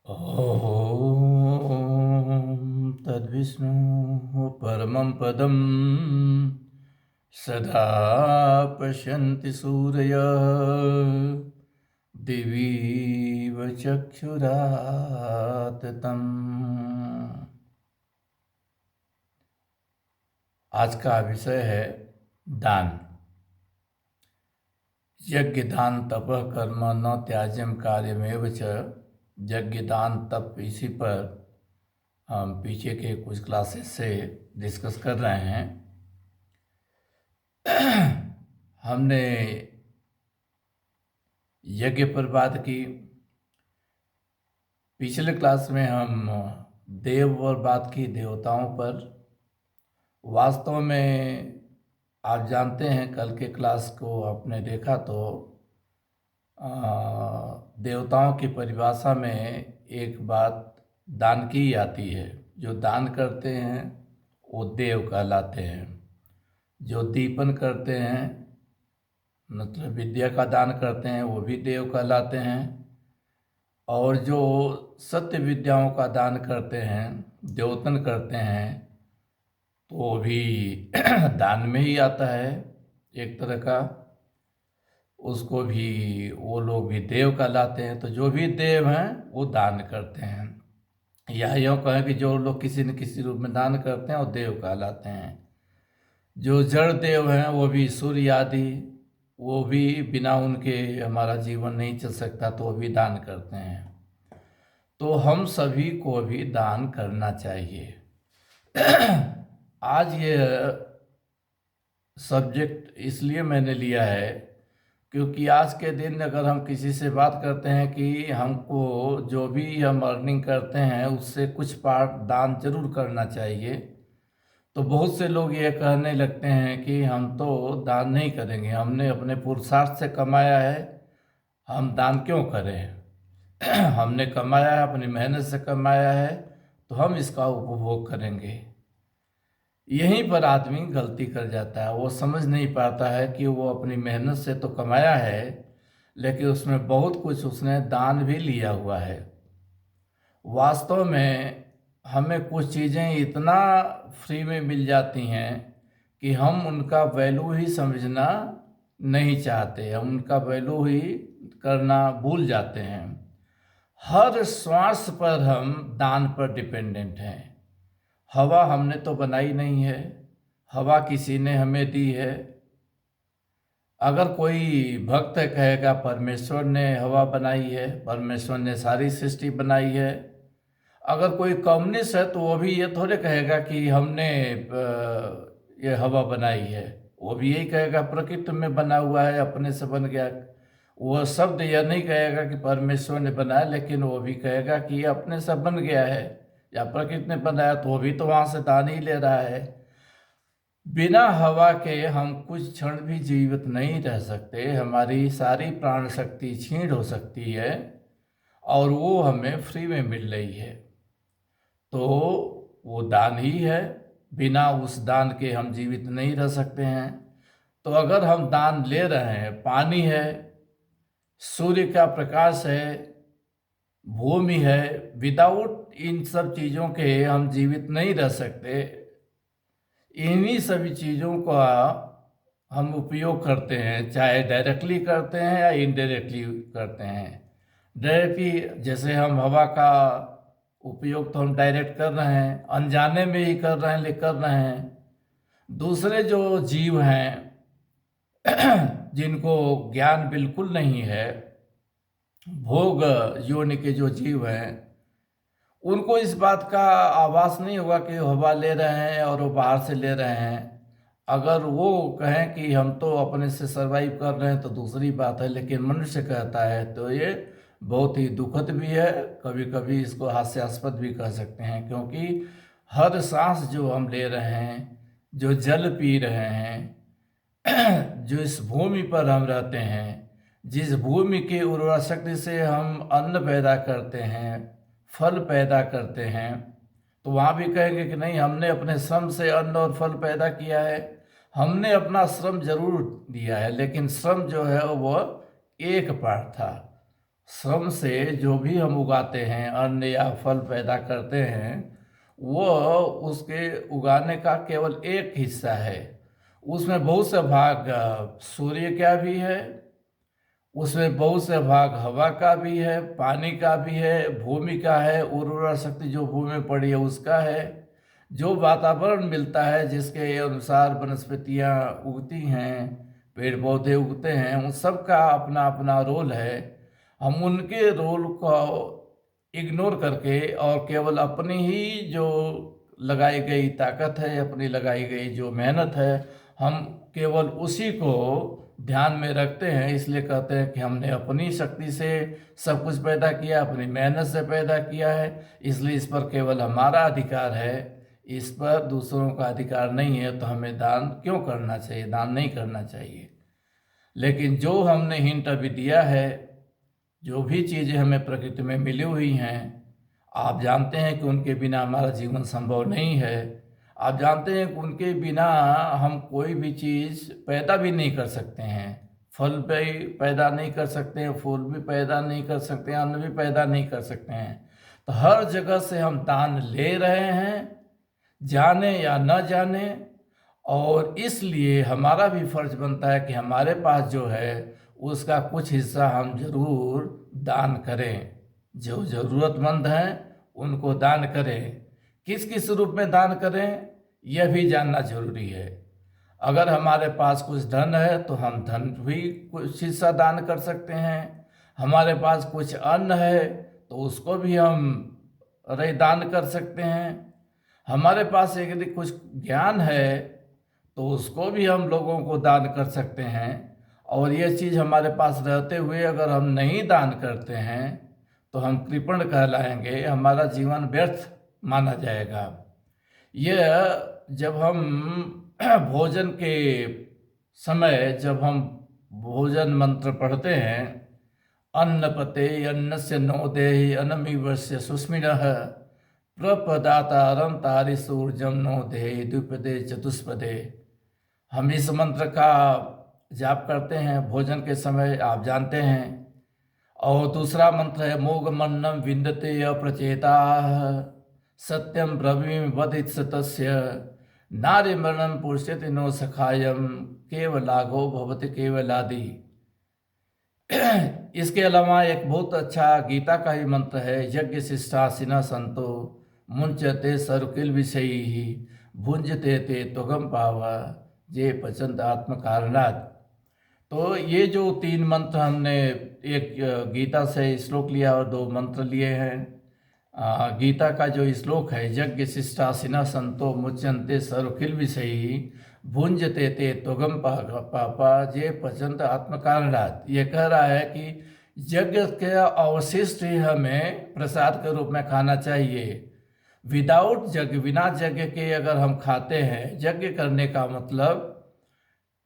ॐ तद्विष्णु परमं पदं सदा पश्यन्ति सूरयः दिवीव चक्षुराततम्। आज का विषय है दान। यज्ञ दान तपः कर्म न त्याज्यम कार्यमेव च। यज्ञ दान तप, इसी पर हम पीछे के कुछ क्लासेस से डिस्कस कर रहे हैं। हमने यज्ञ पर बात की। पिछले क्लास में हम देव पर बात की, देवताओं पर। वास्तव में आप जानते हैं, कल के क्लास को आपने देखा तो देवताओं की परिभाषा में एक बात दान की आती है। जो दान करते हैं वो देव कहलाते हैं। जो दीपन करते हैं, मतलब विद्या का दान करते हैं, वो भी देव कहलाते हैं। और जो सत्य विद्याओं का दान करते हैं, द्योतन करते हैं, तो वो भी दान में ही आता है एक तरह का। उसको भी, वो लोग भी देव कहलाते हैं। तो जो भी देव हैं वो दान करते हैं। यह यूँ कहें कि जो लोग किसी न किसी रूप में दान करते हैं वो देव कहलाते हैं। जो जड़ देव हैं वो भी सूर्य आदि, वो भी बिना उनके हमारा जीवन नहीं चल सकता, तो वो भी दान करते हैं। तो हम सभी को भी दान करना चाहिए। आज ये सब्जेक्ट इसलिए मैंने लिया है क्योंकि आज के दिन अगर हम किसी से बात करते हैं कि हमको जो भी हम अर्निंग करते हैं उससे कुछ पार्ट दान जरूर करना चाहिए, तो बहुत से लोग ये कहने लगते हैं कि हम तो दान नहीं करेंगे, हमने अपने पुरुषार्थ से कमाया है, हम दान क्यों करें। हमने कमाया है, अपनी मेहनत से कमाया है, तो हम इसका उपभोग करेंगे। यहीं पर आदमी गलती कर जाता है। वो समझ नहीं पाता है कि वो अपनी मेहनत से तो कमाया है, लेकिन उसमें बहुत कुछ उसने दान भी लिया हुआ है। वास्तव में हमें कुछ चीज़ें इतना फ्री में मिल जाती हैं कि हम उनका वैल्यू ही समझना नहीं चाहते, हम उनका वैल्यू ही करना भूल जाते हैं। हर श्वास पर हम दान पर डिपेंडेंट हैं। हवा हमने तो बनाई नहीं है, हवा किसी ने हमें दी है। अगर कोई भक्त कहेगा परमेश्वर ने हवा बनाई है, परमेश्वर ने सारी सृष्टि बनाई है। अगर कोई कम्युनिस्ट है तो वो भी ये थोड़े कहेगा कि हमने ये हवा बनाई है। वो भी यही कहेगा प्रकृति में बना हुआ है, अपने से बन गया। वो शब्द यह नहीं कहेगा कि परमेश्वर ने बनाया, लेकिन वो भी कहेगा कि ये अपने से बन गया है या प्रकृति ने बनाया, तो वो भी तो वहाँ से दान ही ले रहा है। बिना हवा के हम कुछ क्षण भी जीवित नहीं रह सकते। हमारी सारी प्राण शक्ति क्षीण हो सकती है और वो हमें फ्री में मिल रही है, तो वो दान ही है। बिना उस दान के हम जीवित नहीं रह सकते हैं। तो अगर हम दान ले रहे हैं, पानी है, सूर्य का प्रकाश है, भूमि है, विदाउट इन सब चीज़ों के हम जीवित नहीं रह सकते। इन्हीं सभी चीज़ों का हम उपयोग करते हैं, चाहे डायरेक्टली करते हैं या इनडायरेक्टली करते हैं। डायरेक्टली जैसे हम हवा का उपयोग तो हम डायरेक्ट कर रहे हैं, अनजाने में ही कर रहे हैं, लेकिन कर रहे हैं। दूसरे जो जीव हैं जिनको ज्ञान बिल्कुल नहीं है, भोग योनि के जो जीव हैं, उनको इस बात का आभास नहीं होगा कि हवा ले रहे हैं और वो बाहर से ले रहे हैं। अगर वो कहें कि हम तो अपने से सरवाइव कर रहे हैं तो दूसरी बात है, लेकिन मनुष्य कहता है तो ये बहुत ही दुखद भी है। कभी कभी इसको हास्यास्पद भी कह सकते हैं, क्योंकि हर सांस जो हम ले रहे हैं, जो जल पी रहे हैं, जो इस भूमि पर हम रहते हैं, जिस भूमि की उर्वरा शक्ति से हम अन्न पैदा करते हैं, फल पैदा करते हैं, तो वहाँ भी कहेंगे कि नहीं, हमने अपने श्रम से अन्न और फल पैदा किया है। हमने अपना श्रम जरूर दिया है, लेकिन श्रम जो है वो एक पार्ट था। श्रम से जो भी हम उगाते हैं, अन्न या फल पैदा करते हैं, वो उसके उगाने का केवल एक हिस्सा है। उसमें बहुत से भाग सूर्य का भी है, उसमें बहुत से भाग हवा का भी है, पानी का भी है, भूमि का है, उर्वरा शक्ति जो भूमि में पड़ी है उसका है, जो वातावरण मिलता है जिसके अनुसार वनस्पतियाँ उगती हैं, पेड़ पौधे उगते हैं, उन सब का अपना अपना रोल है। हम उनके रोल को इग्नोर करके और केवल अपनी ही जो लगाई गई ताकत है, अपनी लगाई गई जो मेहनत है, हम केवल उसी को ध्यान में रखते हैं। इसलिए कहते हैं कि हमने अपनी शक्ति से सब कुछ पैदा किया, अपनी मेहनत से पैदा किया है, इसलिए इस पर केवल हमारा अधिकार है, इस पर दूसरों का अधिकार नहीं है। तो हमें दान क्यों करना चाहिए? दान नहीं करना चाहिए। लेकिन जो हमने हिंट अभी दिया है, जो भी चीज़ें हमें प्रकृति में मिली हुई हैं, आप जानते हैं कि उनके बिना हमारा जीवन संभव नहीं है। आप जानते हैं कि उनके बिना हम कोई भी चीज़ पैदा भी नहीं कर सकते हैं। फल भी पैदा नहीं कर सकते हैं, फूल भी पैदा नहीं कर सकते हैं, अन्न भी पैदा नहीं कर सकते हैं। तो हर जगह से हम दान ले रहे हैं, जाने या न जाने, और इसलिए हमारा भी फर्ज बनता है कि हमारे पास जो है उसका कुछ हिस्सा हम जरूर दान करें। जो ज़रूरतमंद हैं उनको दान करें। किस किस रूप में दान करें यह भी जानना जरूरी है। अगर हमारे पास कुछ धन है तो हम धन भी कुछ हिस्सा दान कर सकते हैं। हमारे पास कुछ अन्न है तो उसको भी हम दान कर सकते हैं। हमारे पास यदि कुछ ज्ञान है तो उसको भी हम लोगों को दान कर सकते हैं। और ये चीज़ हमारे पास रहते हुए अगर हम नहीं दान करते हैं तो हम कृपण कहलाएंगे, हमारा जीवन व्यर्थ माना जाएगा। यह जब हम भोजन के समय जब हम भोजन मंत्र पढ़ते हैं, अन्नपते अन्नस्य नो देहि अनमिवस्य सुस्मिनः प्रपदातारं तारिसूर्जम नो देहि द्विपदे चतुष्पदे, हम इस मंत्र का जाप करते हैं भोजन के समय, आप जानते हैं। और दूसरा मंत्र है मोघमन्नम विन्दते अप्रचेता सत्यम ब्रवीमि वदित्सतस्य नारीमरणं पुरुषेति नो सखायम केवलाघो भवति केवलादि। इसके अलावा एक बहुत अच्छा गीता का ही मंत्र है, यज्ञ शिष्टासिना संतो मुंचते सर्किल विषयी भुंजते ते त्वगम पावा जे पचंत आत्म कारणात्। तो ये जो 3 मंत्र हमने, एक गीता से श्लोक लिया और 2 मंत्र लिए हैं। गीता का जो श्लोक है, यज्ञ शिष्टासिना संतो मुच्यन्ते सर्वखिल विषयी भुंजते ते त्वगम पापा जे पचंत आत्म कारणात्। ये कह रहा है कि यज्ञ के अवशिष्ट ही हमें प्रसाद के रूप में खाना चाहिए। विदाउट यज्ञ, बिना यज्ञ के अगर हम खाते हैं, यज्ञ करने का मतलब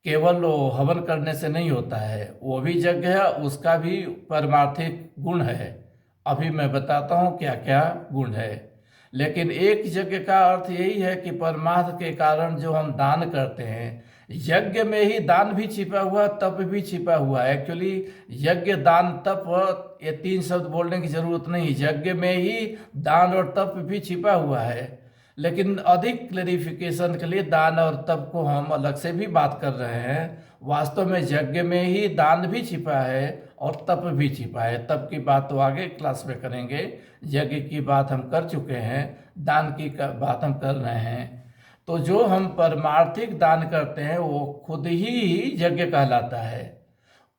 केवल वो हवन करने से नहीं होता है, वो भी यज्ञ है, उसका भी परमार्थिक गुण है। अभी मैं बताता हूँ क्या क्या गुण है। लेकिन एक यज्ञ का अर्थ यही है कि परमार्थ के कारण जो हम दान करते हैं, यज्ञ में ही दान भी छिपा हुआ, तप भी छिपा हुआ है। एक्चुअली यज्ञ, दान, तप, ये 3 शब्द बोलने की जरूरत नहीं, यज्ञ में ही दान और तप भी छिपा हुआ है। लेकिन अधिक क्लैरिफिकेशन के लिए दान और तप को हम अलग से भी बात कर रहे हैं। वास्तव में यज्ञ में ही दान भी छिपा है और तप भी छिपा है। तप की बात तो आगे क्लास में करेंगे, यज्ञ की बात हम कर चुके हैं, दान की बात हम कर रहे हैं। तो जो हम परमार्थिक दान करते हैं वो खुद ही यज्ञ कहलाता है।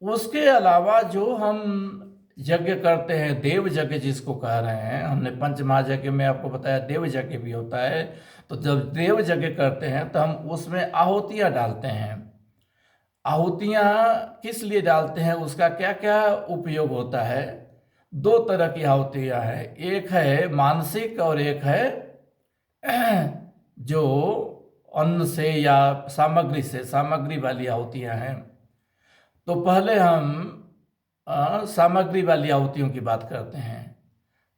उसके अलावा जो हम यज्ञ करते हैं, देव यज्ञ जिसको कह रहे हैं, हमने पंच महायज्ञ में आपको बताया देव यज्ञ भी होता है। तो जब देव यज्ञ करते हैं तो हम उसमें आहुतियाँ डालते हैं। आहुतियाँ किस लिए डालते हैं, उसका क्या क्या उपयोग होता है? 2 तरह की आहुतियाँ हैं, एक है मानसिक और एक है जो अन्न से या सामग्री से, सामग्री वाली आहुतियाँ हैं। तो पहले हम सामग्री वाली आहुतियों की बात करते हैं।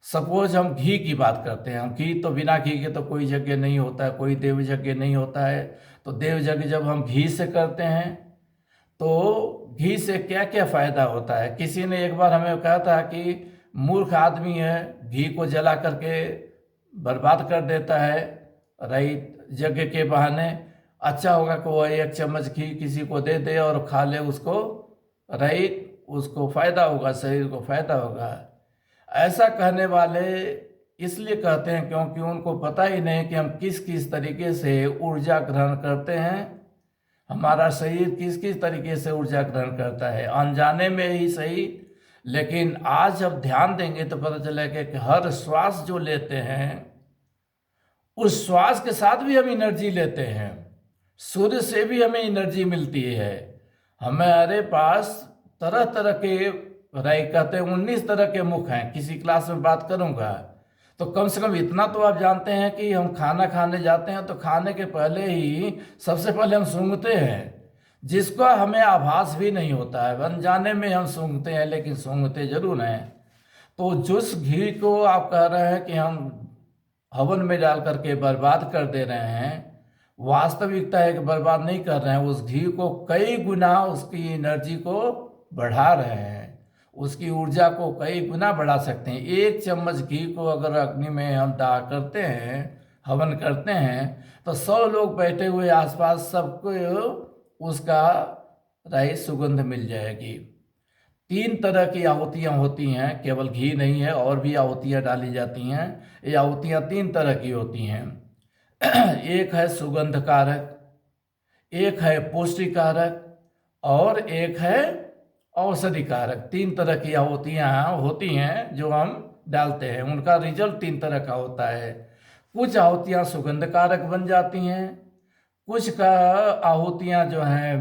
सपोज हम घी की बात करते हैं। हम घी तो, बिना घी के तो कोई यज्ञ नहीं होता है, कोई देव यज्ञ नहीं होता है। तो देव यज्ञ जब हम घी से करते हैं तो घी से क्या क्या फायदा होता है। किसी ने एक बार हमें कहा था कि मूर्ख आदमी है, घी को जला करके बर्बाद कर देता है राइट यज्ञ के बहाने। अच्छा होगा कि वह एक चम्मच घी किसी को दे दे और खा ले उसको, राइट, उसको फायदा होगा, शरीर को फायदा होगा। ऐसा कहने वाले इसलिए कहते हैं क्योंकि उनको पता ही नहीं कि हम किस किस तरीके से ऊर्जा ग्रहण करते हैं, हमारा शरीर किस किस तरीके से ऊर्जा ग्रहण करता है, अनजाने में ही सही। लेकिन आज जब ध्यान देंगे तो पता चलेगा कि हर श्वास जो लेते हैं उस श्वास के साथ भी हम एनर्जी लेते हैं, सूर्य से भी हमें एनर्जी मिलती है। हमारे पास तरह तरह के कहते हैं 19 तरह के मुख हैं, किसी क्लास में बात करूंगा। तो कम से कम इतना तो आप जानते हैं कि हम खाना खाने जाते हैं तो खाने के पहले ही सबसे पहले हम सूंघते हैं, जिसका हमें आभास भी नहीं होता है, अनजाने में हम सूंघते हैं लेकिन सूंघते जरूर हैं। तो जिस घी को आप कह रहे हैं कि हम हवन में डाल करके बर्बाद कर दे रहे हैं, वास्तविकता है कि बर्बाद नहीं कर रहे हैं, उस घी को कई गुना उसकी एनर्जी को बढ़ा रहे हैं, उसकी ऊर्जा को कई गुना बढ़ा सकते हैं। एक चम्मच घी को अगर अग्नि में हम दाह करते हैं, हवन करते हैं, तो 100 लोग बैठे हुए आसपास सबको उसका राइस सुगंध मिल जाएगी। 3 तरह की आहुतियाँ होती हैं, केवल घी नहीं है, और भी आहुतियाँ डाली जाती हैं। ये आहुतियाँ 3 तरह की होती हैं। एक है सुगंध कारक, एक है पुष्टि कारक, और एक है औषधि कारक। 3 तरह की आहुतियाँ होती हैं जो हम डालते हैं, उनका रिजल्ट 3 तरह का होता है। कुछ आहुतियाँ सुगंध कारक बन जाती हैं, कुछ का आहुतियाँ जो हैं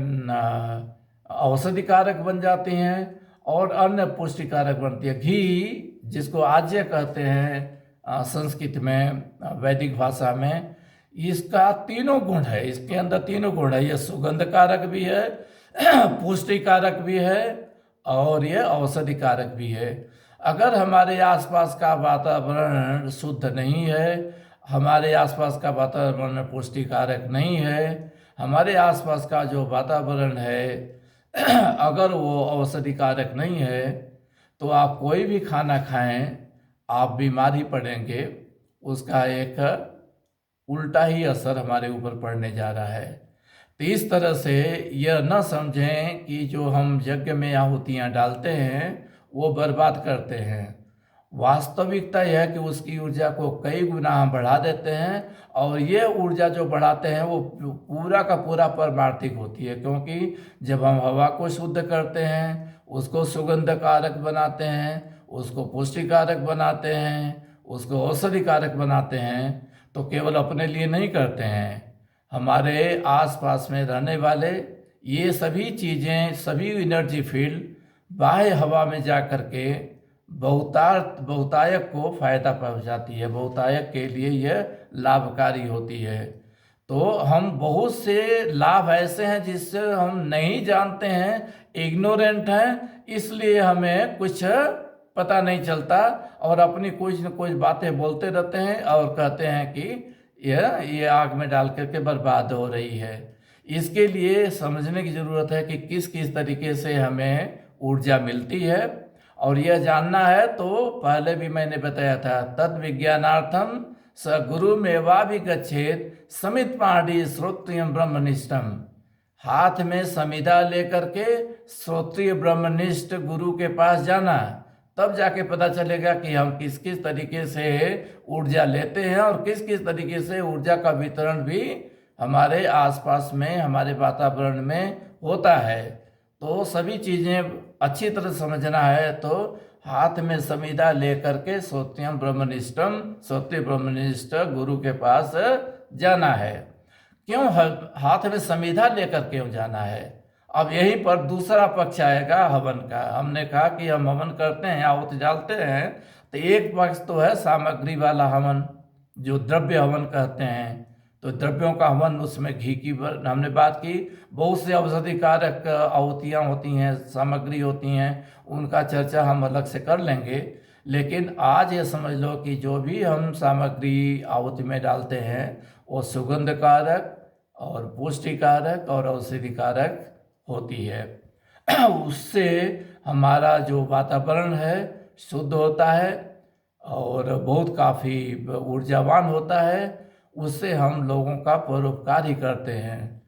औषधि कारक बन जाती हैं, और अन्य पुष्टि कारक बनती है। घी जिसको आज्य कहते हैं संस्कृत में, वैदिक भाषा में, इसका 3 गुण है, इसके अंदर 3 गुण है। ये सुगंध कारक भी है, पुष्टि कारक भी है, और ये औषधि कारक भी है। अगर हमारे आसपास का वातावरण शुद्ध नहीं है, हमारे आसपास का वातावरण पुष्टि कारक नहीं है, हमारे आसपास का जो वातावरण है अगर वो औषधि कारक नहीं है, तो आप कोई भी खाना खाएं आप बीमार ही पड़ेंगे। उसका एक उल्टा ही असर हमारे ऊपर पड़ने जा रहा है। तो इस तरह से यह न समझें कि जो हम यज्ञ में आहुतियाँ डालते हैं वो बर्बाद करते हैं। वास्तविकता यह है कि उसकी ऊर्जा को कई गुना हम बढ़ा देते हैं, और ये ऊर्जा जो बढ़ाते हैं वो पूरा का पूरा परमार्थिक होती है। क्योंकि जब हम हवा को शुद्ध करते हैं, उसको सुगंध कारक बनाते हैं, उसको पुष्टि कारक बनाते हैं, उसको औषधि कारक बनाते हैं, तो केवल अपने लिए नहीं करते हैं, हमारे आसपास में रहने वाले ये सभी चीज़ें, सभी एनर्जी फील्ड बाह्य हवा में जा कर के बहुतायक को फायदा पहुंचाती है, बहुतायक के लिए यह लाभकारी होती है। तो हम बहुत से लाभ ऐसे हैं जिससे हम नहीं जानते हैं, इग्नोरेंट हैं, इसलिए हमें कुछ पता नहीं चलता, और अपनी कुछ न कुछ बातें बोलते रहते हैं और कहते हैं कि ये आग में डाल करके बर्बाद हो रही है। इसके लिए समझने की ज़रूरत है कि किस किस तरीके से हमें ऊर्जा मिलती है, और यह जानना है तो पहले भी मैंने बताया था, तद विज्ञानार्थम स गुरु मेवाभिगच्छेत् समित पाणी श्रोत्रियम ब्रह्मनिष्ठम। हाथ में समिधा लेकर के श्रोत्रिय ब्रह्मनिष्ठ गुरु के पास जाना, तब जाके पता चलेगा कि हम किस किस तरीके से ऊर्जा लेते हैं और किस किस तरीके से ऊर्जा का वितरण भी हमारे आसपास में, हमारे वातावरण में होता है। तो सभी चीज़ें अच्छी तरह समझना है तो हाथ में समिधा लेकर के श्रोत्रिय ब्रह्मनिष्ठ गुरु के पास जाना है। क्यों हाथ में समिधा लेकर क्यों जाना है? अब यहीं पर दूसरा पक्ष आएगा हवन का। हमने कहा कि हम हवन करते हैं, आहुति डालते हैं, तो एक पक्ष तो है सामग्री वाला हवन, जो द्रव्य हवन कहते हैं। तो द्रव्यों का हवन, उसमें घी की हमने बात की। बहुत से औषधि कारक आहुतियाँ होती हैं, सामग्री होती हैं, उनका चर्चा हम अलग से कर लेंगे। लेकिन आज ये समझ लो कि जो भी हम सामग्री आहुति में डालते हैं वो सुगंध कारक और पुष्टि कारक और औषधि कारक होती है। उससे हमारा जो वातावरण है शुद्ध होता है और बहुत काफ़ी ऊर्जावान होता है। उससे हम लोगों का परोपकार ही करते हैं।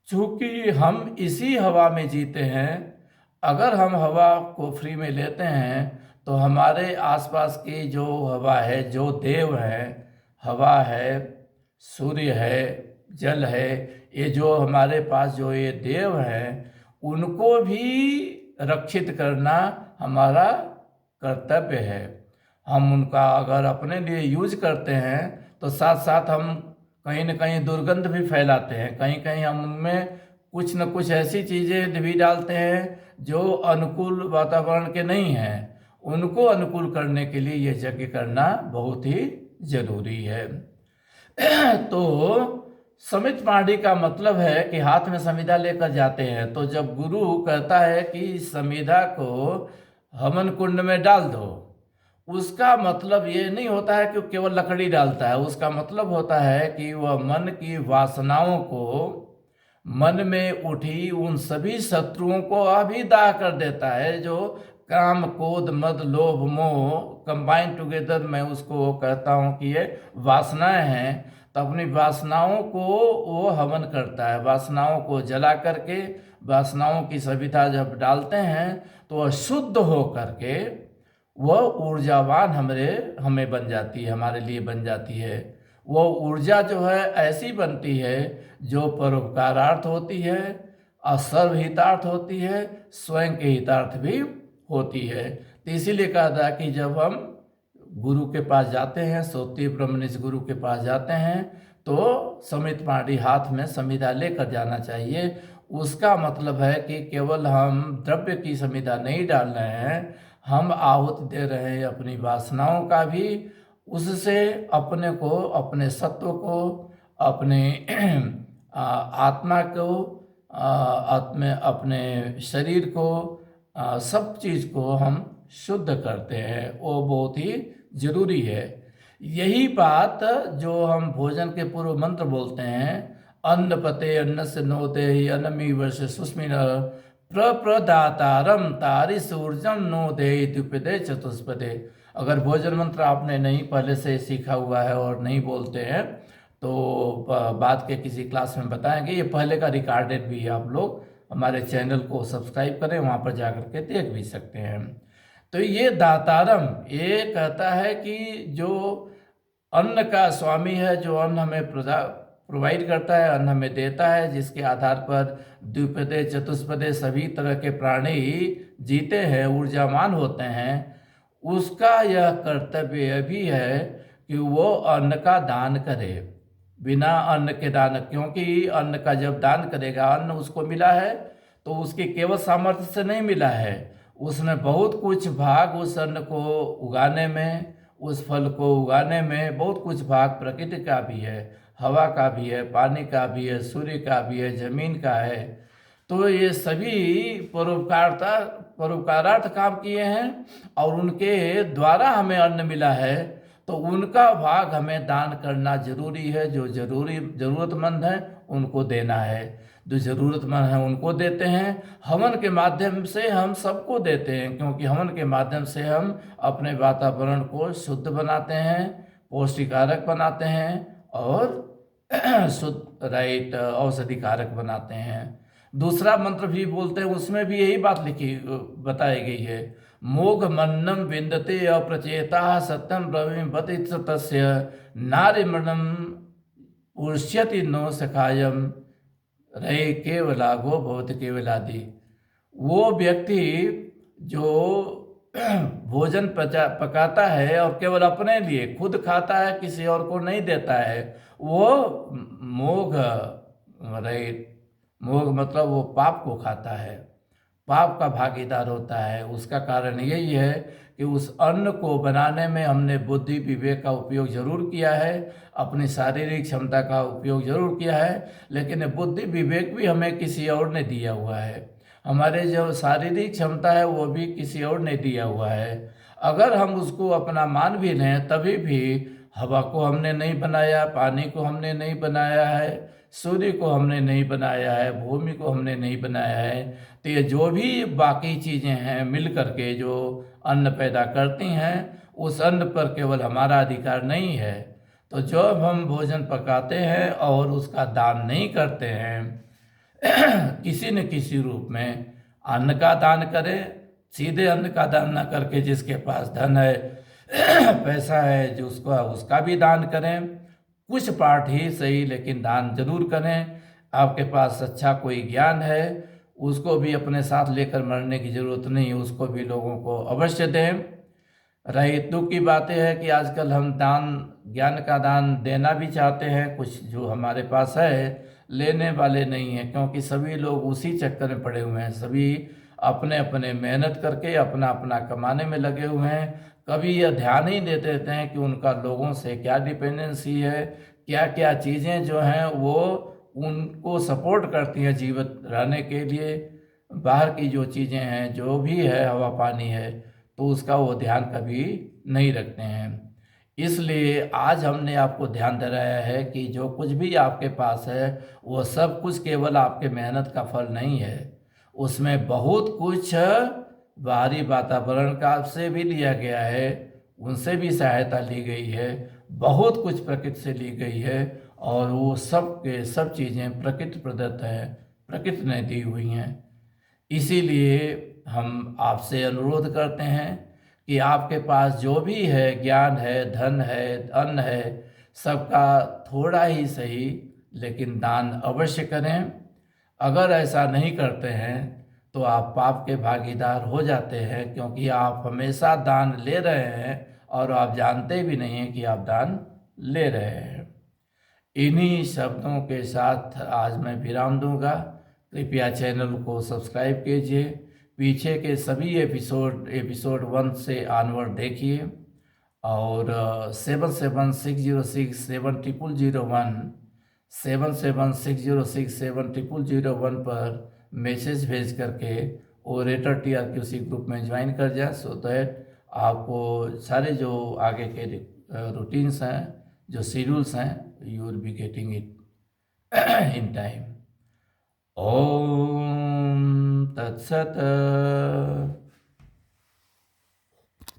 चूँकि हम इसी हवा में जीते हैं, अगर हम हवा को फ्री में लेते हैं तो हमारे आसपास की जो हवा है, जो देव है, हवा है, सूर्य है, जल है, ये जो हमारे पास जो ये देव हैं, उनको भी रक्षित करना हमारा कर्तव्य है। हम उनका अगर अपने लिए यूज करते हैं तो साथ साथ हम कहीं न कहीं दुर्गंध भी फैलाते हैं। कहीं कहीं हम उनमें कुछ न कुछ ऐसी चीज़ें भी डालते हैं जो अनुकूल वातावरण के नहीं हैं। उनको अनुकूल करने के लिए ये यज्ञ करना बहुत ही ज़रूरी है। तो समित पाणी का मतलब है कि हाथ में समिधा लेकर जाते हैं। तो जब गुरु कहता है कि समिधा को हवन कुंड में डाल दो, उसका मतलब ये नहीं होता है कि केवल लकड़ी डालता है। उसका मतलब होता है कि वह मन की वासनाओं को, मन में उठी उन सभी शत्रुओं को अभी दाह कर देता है, जो काम, क्रोध, मद, लोभ, मोह कंबाइन टुगेदर मैं उसको कहता हूँ कि ये वासनाएं हैं। तो अपनी वासनाओं को वो हवन करता है। वासनाओं को जला करके, वासनाओं की सविता जब डालते हैं तो वह शुद्ध हो करके वह ऊर्जावान हमें बन जाती है, हमारे लिए बन जाती है। वो ऊर्जा जो है ऐसी बनती है जो परोपकारार्थ होती है, सर्वहितार्थ होती है, स्वयं के हितार्थ भी होती है। तो इसीलिए कहा था कि जब हम गुरु के पास जाते हैं, सोती ब्रह्मनिष्ठ गुरु के पास जाते हैं, तो समित पाणी हाथ में समिधा लेकर जाना चाहिए। उसका मतलब है कि केवल हम द्रव्य की समिधा नहीं डाल रहे हैं, हम आहुति दे रहे हैं अपनी वासनाओं का भी। उससे अपने को, अपने सत्व को, अपने आत्मा को, अपने शरीर को, सब चीज़ को हम शुद्ध करते हैं। वो बहुत ही ज़रूरी है। यही बात जो हम भोजन के पूर्व मंत्र बोलते हैं, अन्न पते अन्न से नोते अन्नमी वर्ष सुस्मिन प्रप्रदातारम तारिस ऊर्जम नो दे द्विपदे चतुष्पदे। अगर भोजन मंत्र आपने नहीं पहले से सीखा हुआ है और नहीं बोलते हैं तो बाद के किसी क्लास में बताएंगे। ये पहले का रिकॉर्डेड भी है, आप लोग हमारे चैनल को सब्सक्राइब करें, वहाँ पर जा कर के देख भी सकते हैं। तो ये दातारम ये कहता है कि जो अन्न का स्वामी है, जो अन्न हमें प्रोवाइड करता है, अन्न हमें देता है, जिसके आधार पर द्विपदे चतुष्पदे सभी तरह के प्राणी जीते हैं, ऊर्जावान होते हैं, उसका यह कर्तव्य भी है कि वो अन्न का दान करे। बिना अन्न के दान, क्योंकि अन्न का जब दान करेगा, अन्न उसको मिला है तो उसकी केवल सामर्थ्य से नहीं मिला है, उसने बहुत कुछ भाग उस अन्न को उगाने में, उस फल को उगाने में बहुत कुछ भाग प्रकृति का भी है, हवा का भी है, पानी का भी है, सूर्य का भी है, जमीन का है। तो ये सभी परोपकारार्थ काम किए हैं और उनके द्वारा हमें अन्न मिला है, तो उनका भाग हमें दान करना जरूरी है। जो ज़रूरतमंद है उनको देना है, जो ज़रूरतमंद है उनको देते हैं। हवन के माध्यम से हम सबको देते हैं, क्योंकि हवन के माध्यम से हम अपने वातावरण को शुद्ध बनाते हैं, पौष्टिकारक बनाते हैं और शुद्ध औषधि कारक बनाते हैं। दूसरा मंत्र भी बोलते हैं, उसमें भी यही बात बताई गई है। मोघ मन्नम विन्दते अप्रचेता सत्यम ब्रवीमवति तस्य नारिमणम उष्यति नो सखायम रहे केवलागो भवति केवलादि। वो व्यक्ति जो भोजन पकाता है और केवल अपने लिए खुद खाता है, किसी और को नहीं देता है, वो मोघ रहित, मोघ मतलब वो पाप को खाता है, पाप का भागीदार होता है। उसका कारण यही है कि उस अन्न को बनाने में हमने बुद्धि विवेक का उपयोग जरूर किया है, अपनी शारीरिक क्षमता का उपयोग जरूर किया है, लेकिन बुद्धि विवेक भी हमें किसी और ने दिया हुआ है। हमारे जो शारीरिक क्षमता है वो भी किसी और ने दिया हुआ है। अगर हम उसको अपना मान भी लें तभी भी हवा को हमने नहीं बनाया, पानी को हमने नहीं बनाया है, सूर्य को हमने नहीं बनाया है, भूमि को हमने नहीं बनाया है, तो ये जो भी बाकी चीज़ें हैं मिल करके जो अन्न पैदा करती हैं, उस अन्न पर केवल हमारा अधिकार नहीं है। तो जब हम भोजन पकाते हैं और उसका दान नहीं करते हैं किसी न किसी रूप में अन्न का दान करें, सीधे अन्न का दान ना करके जिसके पास धन है पैसा है जो उसका भी दान करें, कुछ पार्ट ही सही लेकिन दान जरूर करें। आपके पास अच्छा कोई ज्ञान है, उसको भी अपने साथ लेकर मरने की ज़रूरत नहीं, उसको भी लोगों को अवश्य दें। रही दुख की बातें है कि आजकल हम ज्ञान का दान देना भी चाहते हैं, कुछ जो हमारे पास है लेने वाले नहीं हैं, क्योंकि सभी लोग उसी चक्कर में पड़े हुए हैं। सभी अपने अपने मेहनत करके अपना अपना कमाने में लगे हुए हैं। कभी यह ध्यान ही नहीं देते हैं कि उनका लोगों से क्या डिपेंडेंसी है, क्या क्या चीज़ें जो हैं वो उनको सपोर्ट करती हैं जीवित रहने के लिए। बाहर की जो चीज़ें हैं, जो भी है हवा पानी है, तो उसका वो ध्यान कभी नहीं रखते हैं। इसलिए आज हमने आपको ध्यान दिलाया है कि जो कुछ भी आपके पास है वो सब कुछ केवल आपके मेहनत का फल नहीं है, उसमें बहुत कुछ बाहरी वातावरण का से भी लिया गया है, उनसे भी सहायता ली गई है, बहुत कुछ प्रकृति से ली गई है, और वो सब के सब चीज़ें प्रकृति प्रदत्त है, प्रकृति ने दी हुई हैं। इसीलिए हम आपसे अनुरोध करते हैं कि आपके पास जो भी है, ज्ञान है, धन है, अन्न है, सबका थोड़ा ही सही लेकिन दान अवश्य करें। अगर ऐसा नहीं करते हैं तो आप पाप के भागीदार हो जाते हैं, क्योंकि आप हमेशा दान ले रहे हैं और आप जानते भी नहीं हैं कि आप दान ले रहे हैं। इन्हीं शब्दों के साथ आज मैं विराम दूंगा। कृपया चैनल को सब्सक्राइब कीजिए, पीछे के सभी एपिसोड 1 से ऑनवर्ड देखिए, और 7760670001 7760670001 पर मैसेज भेज करके ओरेटर TRQC ग्रुप में ज्वाइन कर जाए, सो दैट आपको सारे जो आगे के रूटीन्स हैं, जो शेड्यूल्स हैं, you will be getting it in time. ओम तत्सत।